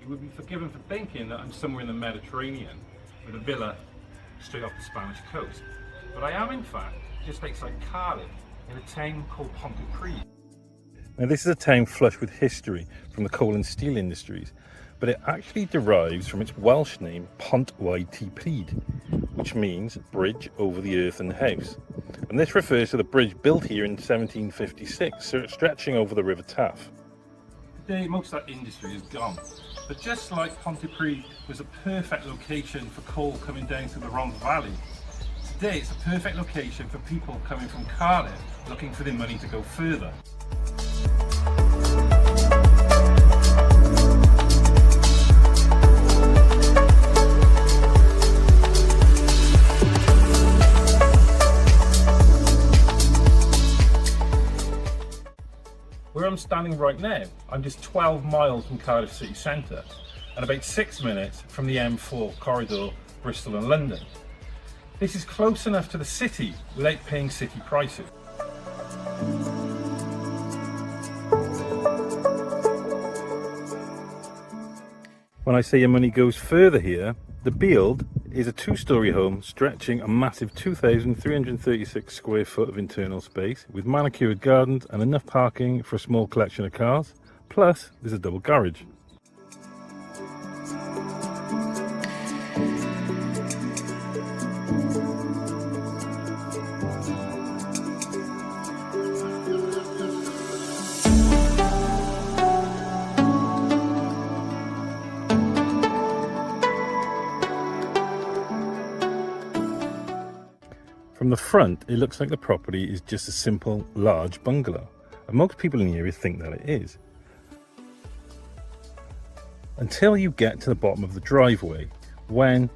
you would be forgiven for thinking that I'm somewhere in the Mediterranean with a villa straight off the Spanish coast. But I am in fact just outside Cardiff in a town called Pontypridd. Now this is a town flush with history from the coal and steel industries, but it actually derives from its Welsh name Pont y Pryd, which means bridge over the earth and house. And this refers to the bridge built here in 1756, stretching over the River Taff. Today most of that industry is gone, but just like Pontypridd was a perfect location for coal coming down to the Rhondda Valley, today it's a perfect location for people coming from Cardiff looking for their money to go further. Where I'm standing right now, I'm just 12 miles from Cardiff city centre and about 6 minutes from the M4 corridor, Bristol and London. This is close enough to the city without paying city prices. When I say your money goes further here, the Beeld is a 2-storey home stretching a massive 2,336 square foot of internal space with manicured gardens and enough parking for a small collection of cars, plus there's a double garage. From the front, it looks like the property is just a simple, large bungalow, and most people in the area think that it is. Until you get to the bottom of the driveway, when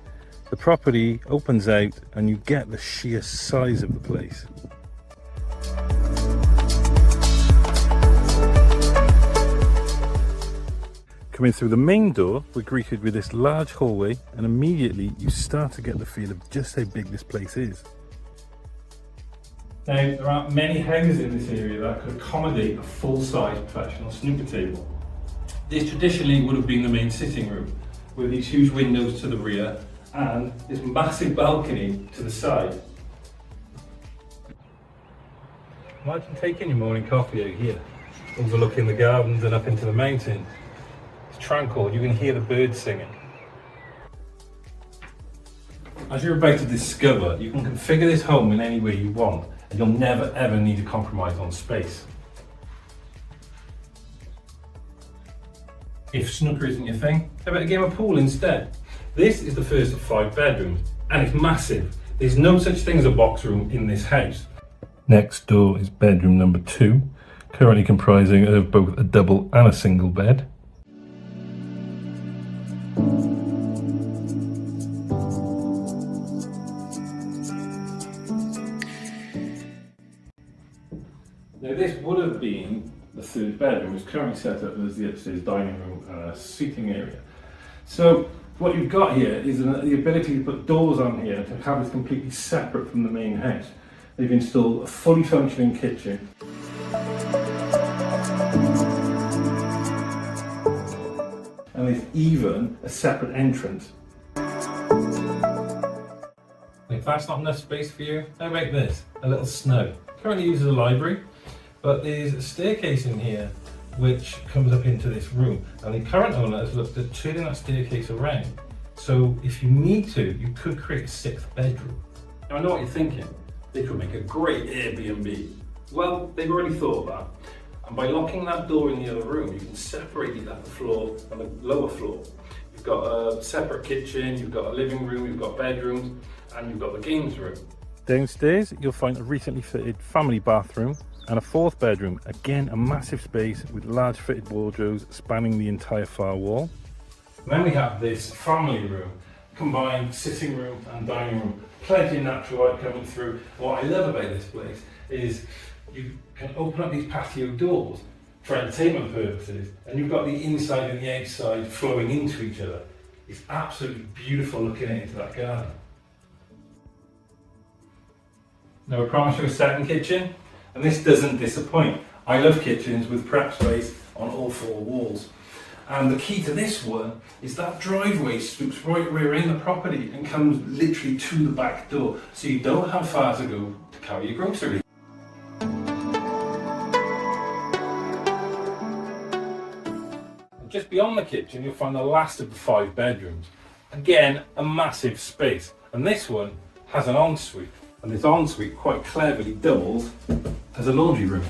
the property opens out and you get the sheer size of the place. Coming through the main door, we're greeted with this large hallway, and immediately you start to get the feel of just how big this place is. Now, there aren't many houses in this area that could accommodate a full-size professional snooker table. This traditionally would have been the main sitting room, with these huge windows to the rear and this massive balcony to the side. Imagine taking your morning coffee out here, overlooking the gardens and up into the mountain. It's tranquil, you can hear the birds singing. As you're about to discover, you can configure this home in any way you want, and you'll never ever need to compromise on space. If snooker isn't your thing, how about a game of pool instead? This is the first of 5 bedrooms, and it's massive. There's no such thing as a box room in this house. Next door is bedroom number 2, currently comprising of both a double and a single bed. Now this would have been the 3rd bedroom. It's currently set up as the upstairs dining room and a seating area. So what you've got here is the ability to put doors on here to have this completely separate from the main house. They've installed a fully functioning kitchen. And there's even a separate entrance. If that's not enough space for you, how about this? A little snug. Currently used as a library. But there's a staircase in here which comes up into this room, and the current owner has looked at turning that staircase around. So if you need to, you could create a 6th bedroom. Now I know what you're thinking, they could make a great Airbnb. Well, they've already thought of that. And by locking that door in the other room, you can separate the upper floor and the lower floor. You've got a separate kitchen, you've got a living room, you've got bedrooms, and you've got the games room. Downstairs, you'll find a recently fitted family bathroom and a 4th bedroom, again a massive space with large fitted wardrobes spanning the entire far wall. And then we have this family room, combined sitting room and dining room, plenty of natural light coming through. What I love about this place is you can open up these patio doors for entertainment purposes, and you've got the inside and the outside flowing into each other. It's absolutely beautiful looking into that garden. Now I promise you a second kitchen, and this doesn't disappoint. I love kitchens with prep space on all 4 walls. And the key to this one is that driveway swoops right rear in the property and comes literally to the back door, so you don't have far to go to carry your groceries. Just beyond the kitchen, you'll find the last of the 5 bedrooms. Again, a massive space. And this one has an ensuite. And this ensuite quite cleverly doubles as a laundry room.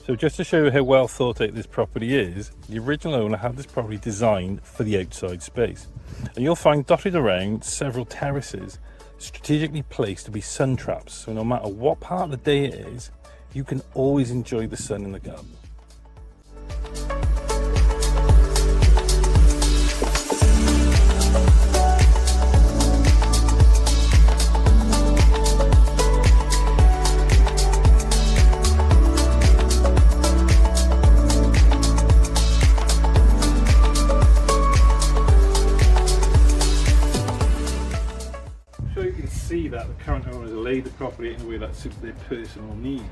So just to show you how well thought out this property is, the original owner had this property designed for the outside space. And you'll find dotted around several terraces strategically placed to be sun traps, so no matter what part of the day it is, you can always enjoy the sun in the garden. See that the current owners have laid the property in a way that suits their personal needs,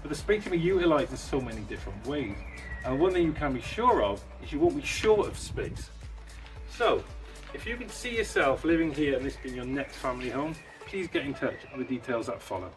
but the space can be utilised in so many different ways, and one thing you can be sure of is you won't be short of space. So if you can see yourself living here and this being your next family home, please get in touch on the details that follow.